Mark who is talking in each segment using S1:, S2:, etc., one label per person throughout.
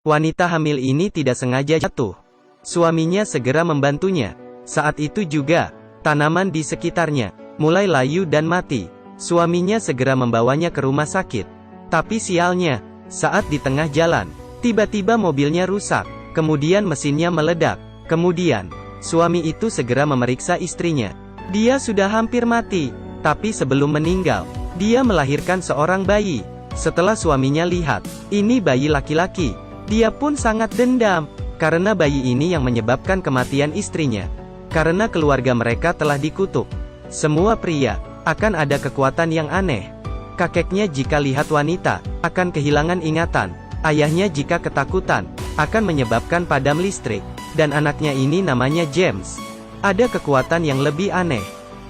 S1: Wanita hamil ini tidak sengaja jatuh. Suaminya segera membantunya. Saat itu juga, tanaman di sekitarnya mulai layu dan mati. Suaminya segera membawanya ke rumah sakit. Tapi sialnya, saat di tengah jalan, tiba-tiba mobilnya rusak. Kemudian mesinnya meledak. Kemudian, suami itu segera memeriksa istrinya. Dia sudah hampir mati. Tapi sebelum meninggal, dia melahirkan seorang bayi. Setelah suaminya lihat, ini bayi laki-laki, dia pun sangat dendam, karena bayi ini yang menyebabkan kematian istrinya. Karena keluarga mereka telah dikutuk. Semua pria, akan ada kekuatan yang aneh. Kakeknya jika lihat wanita, akan kehilangan ingatan. Ayahnya jika ketakutan, akan menyebabkan padam listrik. Dan anaknya ini namanya James. Ada kekuatan yang lebih aneh.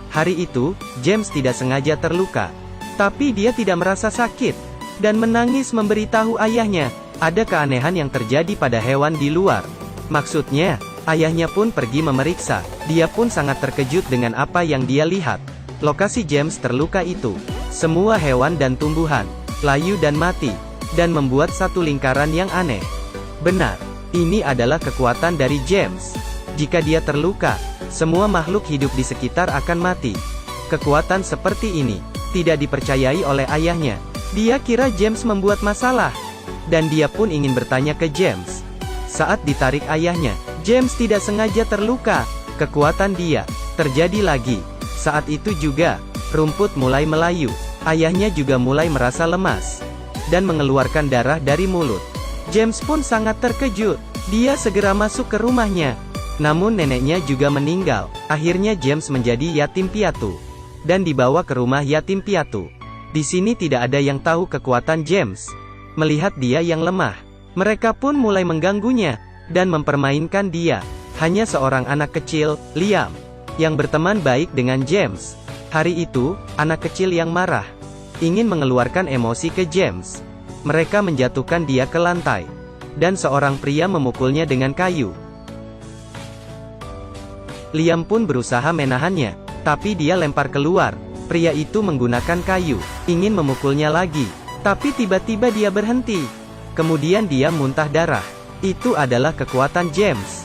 S1: Hari itu, James tidak sengaja terluka. Tapi dia tidak merasa sakit. Dan menangis memberitahu ayahnya, ada keanehan yang terjadi pada hewan di luar. Maksudnya, ayahnya pun pergi memeriksa. Dia pun sangat terkejut dengan apa yang dia lihat. Lokasi James terluka itu, semua hewan dan tumbuhan, layu dan mati. Dan membuat satu lingkaran yang aneh. Benar, ini adalah kekuatan dari James. Jika dia terluka, semua makhluk hidup di sekitar akan mati. Kekuatan seperti ini tidak dipercayai oleh ayahnya. Dia kira James membuat masalah. Dan dia pun ingin bertanya ke James. Saat ditarik ayahnya, James tidak sengaja terluka. Kekuatan dia terjadi lagi. Saat itu juga, rumput mulai melayu. Ayahnya juga mulai merasa lemas dan mengeluarkan darah dari mulut. James pun sangat terkejut. Dia segera masuk ke rumahnya. Namun neneknya juga meninggal. Akhirnya James menjadi yatim piatu dan dibawa ke rumah yatim piatu. Di sini tidak ada yang tahu kekuatan James. Melihat dia yang lemah, mereka pun mulai mengganggunya dan mempermainkan dia. Hanya seorang anak kecil, Liam, yang berteman baik dengan James. Hari itu, anak kecil yang marah ingin mengeluarkan emosi ke James. Mereka menjatuhkan dia ke lantai, dan seorang pria memukulnya dengan kayu. Liam pun berusaha menahannya, tapi dia lempar keluar. Pria itu menggunakan kayu, ingin memukulnya lagi, tapi tiba-tiba dia berhenti. Kemudian dia muntah darah. Itu adalah kekuatan James.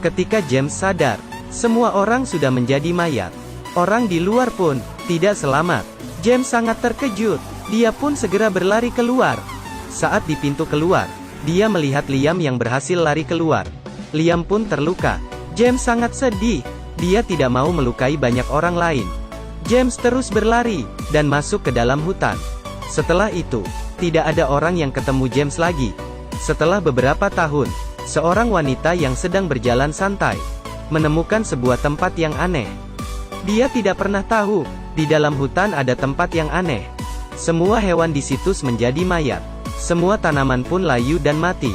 S1: Ketika James sadar, semua orang sudah menjadi mayat. Orang di luar pun tidak selamat. James sangat terkejut. Dia pun segera berlari keluar. Saat di pintu keluar, dia melihat Liam yang berhasil lari keluar. Liam pun terluka. James sangat sedih. Dia tidak mau melukai banyak orang lain. James terus berlari dan masuk ke dalam hutan. Setelah itu, tidak ada orang yang ketemu James lagi. Setelah beberapa tahun, seorang wanita yang sedang berjalan santai menemukan sebuah tempat yang aneh. Dia tidak pernah tahu, di dalam hutan ada tempat yang aneh. Semua hewan di situs menjadi mayat. Semua tanaman pun layu dan mati.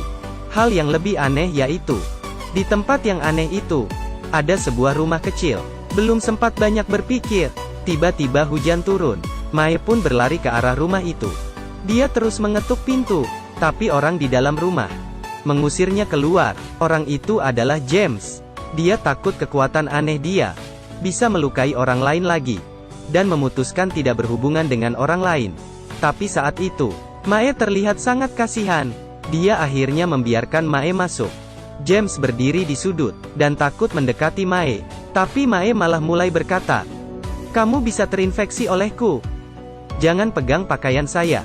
S1: Hal yang lebih aneh yaitu, di tempat yang aneh itu, ada sebuah rumah kecil. Belum sempat banyak berpikir, tiba-tiba hujan turun. Mae pun berlari ke arah rumah itu. Dia terus mengetuk pintu, tapi orang di dalam rumah mengusirnya keluar. Orang itu adalah James. Dia takut kekuatan aneh dia bisa melukai orang lain lagi, dan memutuskan tidak berhubungan dengan orang lain. Tapi saat itu, Mae terlihat sangat kasihan. Dia akhirnya membiarkan Mae masuk. James berdiri di sudut, dan takut mendekati Mae. Tapi Mae malah mulai berkata, "Kamu bisa terinfeksi olehku. Jangan pegang pakaian saya."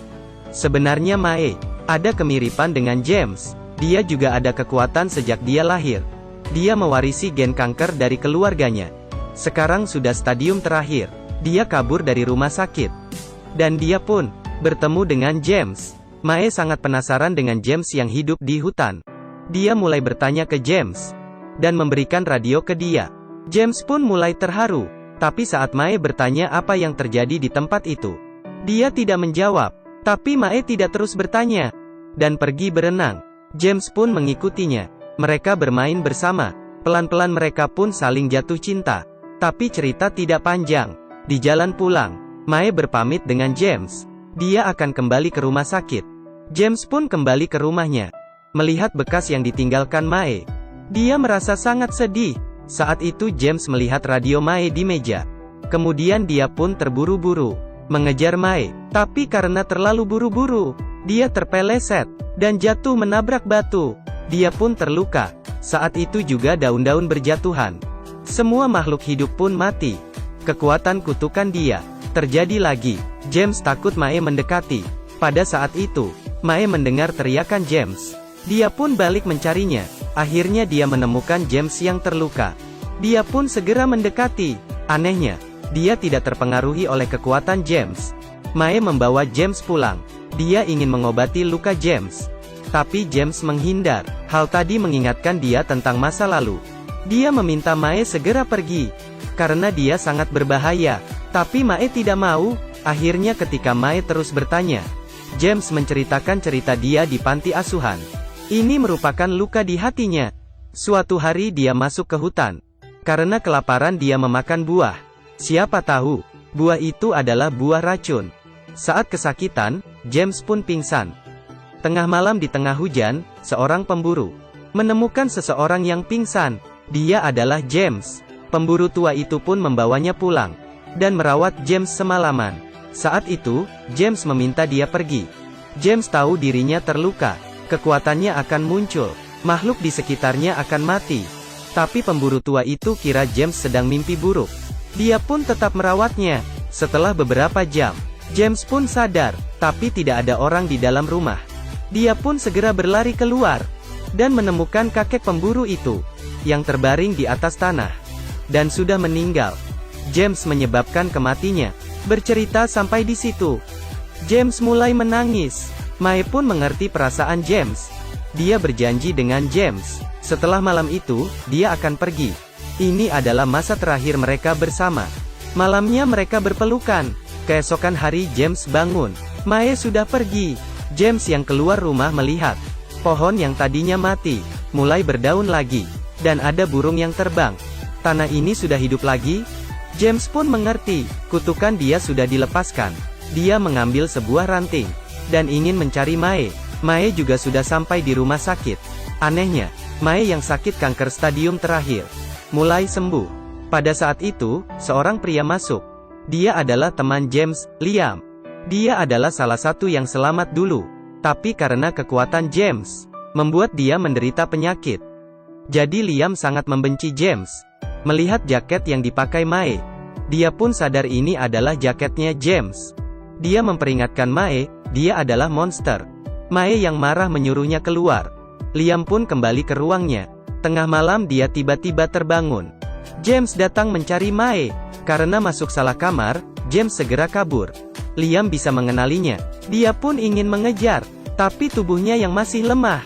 S1: Sebenarnya Mae ada kemiripan dengan James. Dia juga ada kekuatan sejak dia lahir. Dia mewarisi gen kanker dari keluarganya. Sekarang sudah stadium terakhir. Dia kabur dari rumah sakit. Dan dia pun bertemu dengan James. Mae sangat penasaran dengan James yang hidup di hutan. Dia mulai bertanya ke James, dan memberikan radio ke dia. James pun mulai terharu. Tapi saat Mae bertanya apa yang terjadi di tempat itu, dia tidak menjawab. Tapi Mae tidak terus bertanya, dan pergi berenang. James pun mengikutinya. Mereka bermain bersama. Pelan-pelan mereka pun saling jatuh cinta. Tapi cerita tidak panjang. Di jalan pulang, Mae berpamit dengan James. Dia akan kembali ke rumah sakit. James pun kembali ke rumahnya. Melihat bekas yang ditinggalkan Mae, dia merasa sangat sedih. Saat itu James melihat radio Mae di meja. Kemudian dia pun terburu-buru mengejar Mae. Tapi karena terlalu buru-buru, dia terpeleset, dan jatuh menabrak batu. Dia pun terluka. Saat itu juga daun-daun berjatuhan. Semua makhluk hidup pun mati. Kekuatan kutukan dia terjadi lagi. James takut Mae mendekati. Pada saat itu, Mae mendengar teriakan James. Dia pun balik mencarinya. Akhirnya dia menemukan James yang terluka. Dia pun segera mendekati. Anehnya, dia tidak terpengaruhi oleh kekuatan James. Mae membawa James pulang. Dia ingin mengobati luka James. Tapi James menghindar. Hal tadi mengingatkan dia tentang masa lalu. Dia meminta Mae segera pergi, karena dia sangat berbahaya. Tapi Mae tidak mau. Akhirnya ketika Mae terus bertanya, James menceritakan cerita dia di panti asuhan. Ini merupakan luka di hatinya. Suatu hari dia masuk ke hutan. Karena kelaparan dia memakan buah. Siapa tahu, buah itu adalah buah racun. Saat kesakitan, James pun pingsan. Tengah malam di tengah hujan, seorang pemburu menemukan seseorang yang pingsan. Dia adalah James. Pemburu tua itu pun membawanya pulang dan merawat James semalaman. Saat itu, James meminta dia pergi. James tahu dirinya terluka. Kekuatannya akan muncul. Makhluk di sekitarnya akan mati. Tapi pemburu tua itu kira James sedang mimpi buruk. Dia pun tetap merawatnya. Setelah beberapa jam, James pun sadar, tapi tidak ada orang di dalam rumah. Dia pun segera berlari keluar, dan menemukan kakek pemburu itu, yang terbaring di atas tanah, dan sudah meninggal. James menyebabkan kematinya. Bercerita sampai di situ, James mulai menangis. Mae pun mengerti perasaan James. Dia berjanji dengan James, setelah malam itu, dia akan pergi. Ini adalah masa terakhir mereka bersama. Malamnya mereka berpelukan. Keesokan hari James bangun. Mae sudah pergi. James yang keluar rumah melihat pohon yang tadinya mati, mulai berdaun lagi, dan ada burung yang terbang. Tanah ini sudah hidup lagi? James pun mengerti, kutukan dia sudah dilepaskan. Dia mengambil sebuah ranting, dan ingin mencari Mae. Mae juga sudah sampai di rumah sakit. Anehnya, Mae yang sakit kanker stadium terakhir, mulai sembuh. Pada saat itu, seorang pria masuk. Dia adalah teman James, Liam. Dia adalah salah satu yang selamat dulu. Tapi karena kekuatan James, membuat dia menderita penyakit. Jadi Liam sangat membenci James. Melihat jaket yang dipakai Mae, dia pun sadar ini adalah jaketnya James. Dia memperingatkan Mae, dia adalah monster. Mae yang marah menyuruhnya keluar. Liam pun kembali ke ruangnya. Tengah malam dia tiba-tiba terbangun. James datang mencari Mae. Karena masuk salah kamar, James segera kabur. Liam bisa mengenalinya. Dia pun ingin mengejar, tapi tubuhnya yang masih lemah.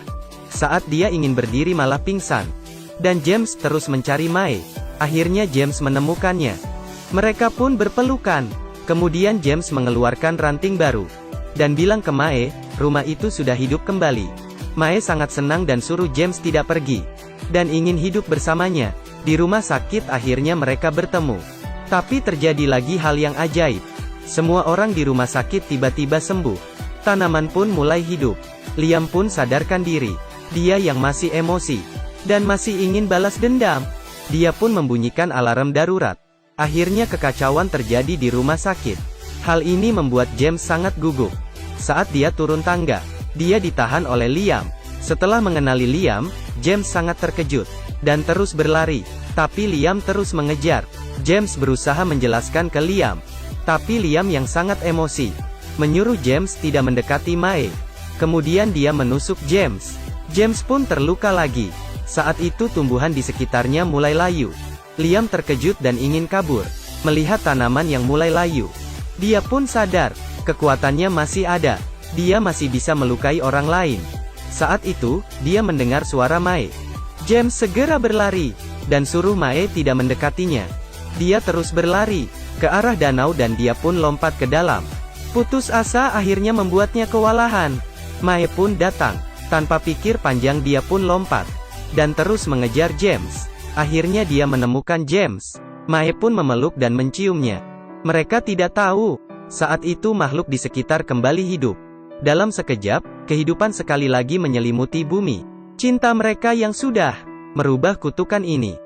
S1: Saat dia ingin berdiri malah pingsan. Dan James terus mencari Mae. Akhirnya James menemukannya. Mereka pun berpelukan. Kemudian James mengeluarkan ranting baru, dan bilang ke Mae, rumah itu sudah hidup kembali. Mae sangat senang dan suruh James tidak pergi, dan ingin hidup bersamanya. Di rumah sakit akhirnya mereka bertemu. Tapi terjadi lagi hal yang ajaib. Semua orang di rumah sakit tiba-tiba sembuh. Tanaman pun mulai hidup. Liam pun sadarkan diri. Dia yang masih emosi, dan masih ingin balas dendam. Dia pun membunyikan alarm darurat. Akhirnya kekacauan terjadi di rumah sakit. Hal ini membuat James sangat gugup. Saat dia turun tangga, dia ditahan oleh Liam. Setelah mengenali Liam, James sangat terkejut, dan terus berlari. Tapi Liam terus mengejar. James berusaha menjelaskan ke Liam. Tapi Liam yang sangat emosi, menyuruh James tidak mendekati Mae. Kemudian dia menusuk James. James pun terluka lagi. Saat itu tumbuhan di sekitarnya mulai layu. Liam terkejut dan ingin kabur. Melihat tanaman yang mulai layu, dia pun sadar, kekuatannya masih ada. Dia masih bisa melukai orang lain. Saat itu, dia mendengar suara Mae. James segera berlari, dan suruh Mae tidak mendekatinya. Dia terus berlari ke arah danau dan dia pun lompat ke dalam. Putus asa akhirnya membuatnya kewalahan. Mae pun datang. Tanpa pikir panjang dia pun lompat, dan terus mengejar James. Akhirnya dia menemukan James. Mae pun memeluk dan menciumnya. Mereka tidak tahu, saat itu makhluk di sekitar kembali hidup. Dalam sekejap, kehidupan sekali lagi menyelimuti bumi. Cinta mereka yang sudah merubah kutukan ini.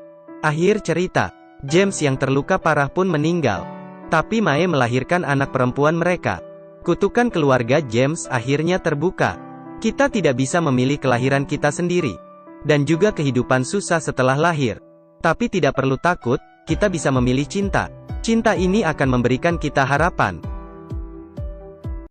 S1: Akhir cerita. James yang terluka parah pun meninggal. Tapi Mae melahirkan anak perempuan mereka. Kutukan keluarga James akhirnya terbuka. Kita tidak bisa memilih kelahiran kita sendiri. Dan juga kehidupan susah setelah lahir. Tapi tidak perlu takut, kita bisa memilih cinta. Cinta ini akan memberikan kita harapan.